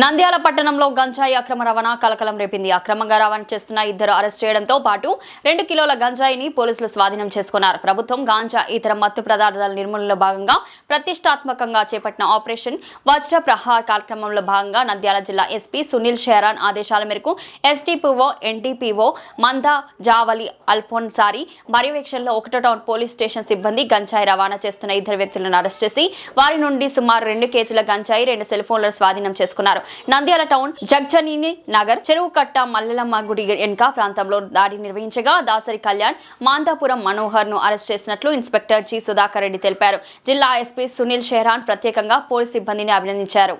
నంద్యాల పట్టణంలో గంజాయి అక్రమ రవాణా కలకలం రేపింది. అక్రమంగా రవాణా చేస్తున్న ఇద్దరు అరెస్ట్ చేయడంతో పాటు 2 కిలోల గంజాయిని పోలీసులు స్వాధీనం చేసుకున్నారు. ప్రభుత్వం గాంజా ఇతర మత్తు పదార్థాల నిర్మూలనలో భాగంగా ప్రతిష్టాత్మకంగా చేపట్టిన ఆపరేషన్ వజ్ర ప్రహార్ కార్యక్రమంలో భాగంగా నంద్యాల జిల్లా ఎస్పీ సునీల్ షెరాన్ ఆదేశాల మేరకు ఎస్టీపీఓ ఎన్టీపీఓ మందా జావలి అల్ఫోన్సారి పర్యవేక్షణలో 1వ టౌన్ పోలీస్ స్టేషన్ సిబ్బంది గంజాయి రవాణా చేస్తున్న ఇద్దరు వ్యక్తులను అరెస్ట్ చేసి వారి నుండి సుమారు 2 కేజీల గంజాయి 2 సెల్ ఫోన్లను స్వాధీనం చేసుకున్నారు. నంద్యాల టౌన్ జగ్జనీని నగర్ చెరువు కట్ట మల్లెలమ్మ గుడి వెనుక ప్రాంతంలో దాడి నిర్వహించగా దాసరి కళ్యాణ్ మాందాపురం మనోహర్ ను అరెస్ట్ చేసినట్లు ఇన్స్పెక్టర్ జి సుధాకర్ రెడ్డి తెలిపారు. జిల్లా ఎస్పీ సునీల్ షెరాన్ ప్రత్యేకంగా పోలీస్ సిబ్బందిని అభినందించారు.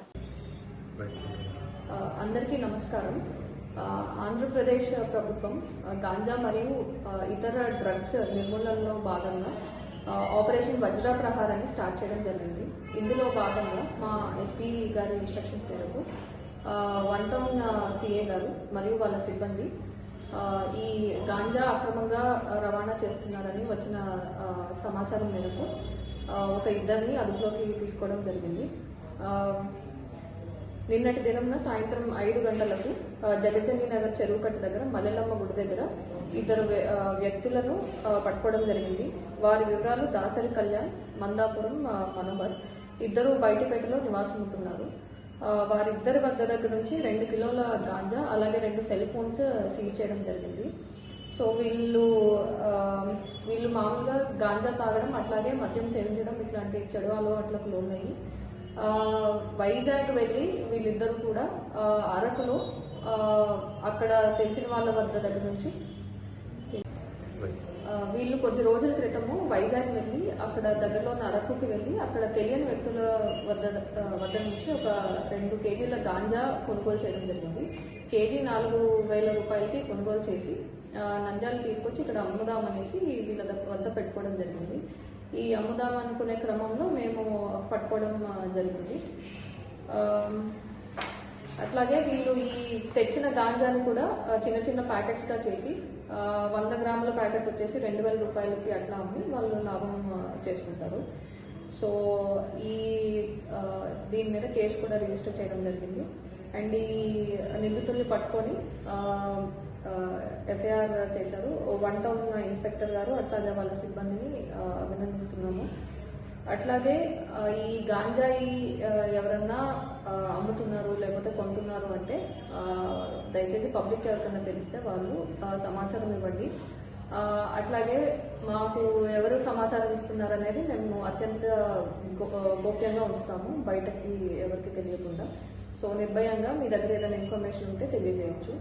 అందరికీ నమస్కారం. ఆంధ్రప్రదేశ్ ప్రభుత్వం గాంజా మరియు ఇతర డ్రగ్స్ నిర్మూలనలో భాగంగా ఆపరేషన్ వజ్ర ప్రహారాన్ని స్టార్ట్ చేయడం జరిగింది. ఇందులో భాగంగా మా ఎస్పీ గారి ఇన్స్ట్రక్షన్స్ మేరకు 1 టౌన్ సిఏ గారు మరియు వాళ్ళ సిబ్బంది ఈ గాంజా అక్రమంగా రవాణా చేస్తున్నారని వచ్చిన సమాచారం మేరకు ఒక ఇద్దరిని అదుపులోకి తీసుకోవడం జరిగింది. నిన్నటి దినంన సాయంత్రం 5 గంటలకు జగజని నగర్ చెరువు కట్ట దగ్గర మల్లెలమ్మ గుడి దగ్గర ఇద్దరు వ్యక్తులను పట్టుకోవడం జరిగింది. వారి వివరాలు దాసరి కళ్యాణ్, మందాపురం మనోహర్. ఇద్దరు బయటపేటలో నివాసం ఉంటున్నారు. వారిద్దరి వద్ద దగ్గర నుంచి 2 కిలోల గాంజా అలాగే 2 సెల్ ఫోన్స్ సీజ్ చేయడం జరిగింది. సో వీళ్ళు మామూలుగా గాంజా తాగడం అట్లాగే మద్యం సేవించడం ఇట్లాంటి చెడు అలవాట్లకు లోనయ్యి వైజాగ్ వెళ్ళి వీళ్ళిద్దరు కూడా అరకులో అక్కడ తెలిసిన వాళ్ళ వద్ద దగ్గర నుంచి వీళ్ళు కొద్ది రోజుల క్రితము వైజాగ్ వెళ్ళి అక్కడ దగ్గరలో ఉన్న అరకుకి వెళ్ళి అక్కడ తెలియని వ్యక్తుల వద్ద నుంచి ఒక 2 కేజీల గాంజా కొనుగోలు చేయడం జరిగింది. కేజీ 4,000 రూపాయలకి కొనుగోలు చేసి నంద్యాలు తీసుకొచ్చి ఇక్కడ అమ్ముదామనేసి వీళ్ళ వద్ద పెట్టుకోవడం జరిగింది. ఈ అమ్ముదాం అనుకునే క్రమంలో మేము పట్టుకోవడం జరిగింది. అట్లాగే వీళ్ళు ఈ తెచ్చిన గాంజాని కూడా చిన్న చిన్న ప్యాకెట్స్గా చేసి 100 గ్రాముల ప్యాకెట్ వచ్చేసి 2,000 రూపాయలకి అట్లా అమ్మి వాళ్ళు లాభం చేసుకుంటారు. సో దీని మీద కేసు కూడా రిజిస్టర్ చేయడం జరిగింది. అండ్ ఈ నిందితుల్ని పట్టుకొని ఎఫ్ఐఆర్ చేశారు. 1 టౌన్ ఇన్స్పెక్టర్ గారు అట్లాగే వాళ్ళ సిబ్బందిని అభినందిస్తున్నాము. అట్లాగే ఈ గాంజాయి ఎవరన్నా అమ్ముతున్నారు లేకపోతే కొంటున్నారు అంటే దయచేసి పబ్లిక్ ఎవరికైనా తెలిస్తే వాళ్ళు సమాచారం ఇవ్వండి. అట్లాగే మాకు ఎవరు సమాచారం ఇస్తున్నారు అనేది మేము అత్యంత గోప్యంగా ఉంచుతాము, బయటకి ఎవరికి తెలియకుండా. సో నిర్భయంగా మీ దగ్గర ఏదైనా ఇన్ఫర్మేషన్ ఉంటే తెలియజేయచ్చు.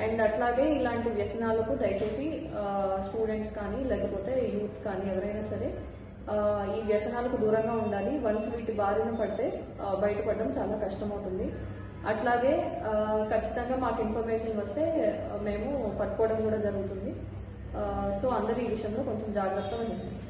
అండ్ అట్లాగే ఇలాంటి వ్యసనాలకు దయచేసి స్టూడెంట్స్ కానీ లేకపోతే యూత్ కానీ ఎవరైనా సరే ఈ వ్యసనాలకు దూరంగా ఉండాలి. వన్స్ వీటి బారిన పడితే బయటపడడం చాలా కష్టమవుతుంది. అట్లాగే ఖచ్చితంగా మాకు ఇన్ఫర్మేషన్ వస్తే మేము పట్టుకోవడం కూడా జరుగుతుంది. సో అందరూ ఈ విషయంలో కొంచెం జాగ్రత్త వహించండి.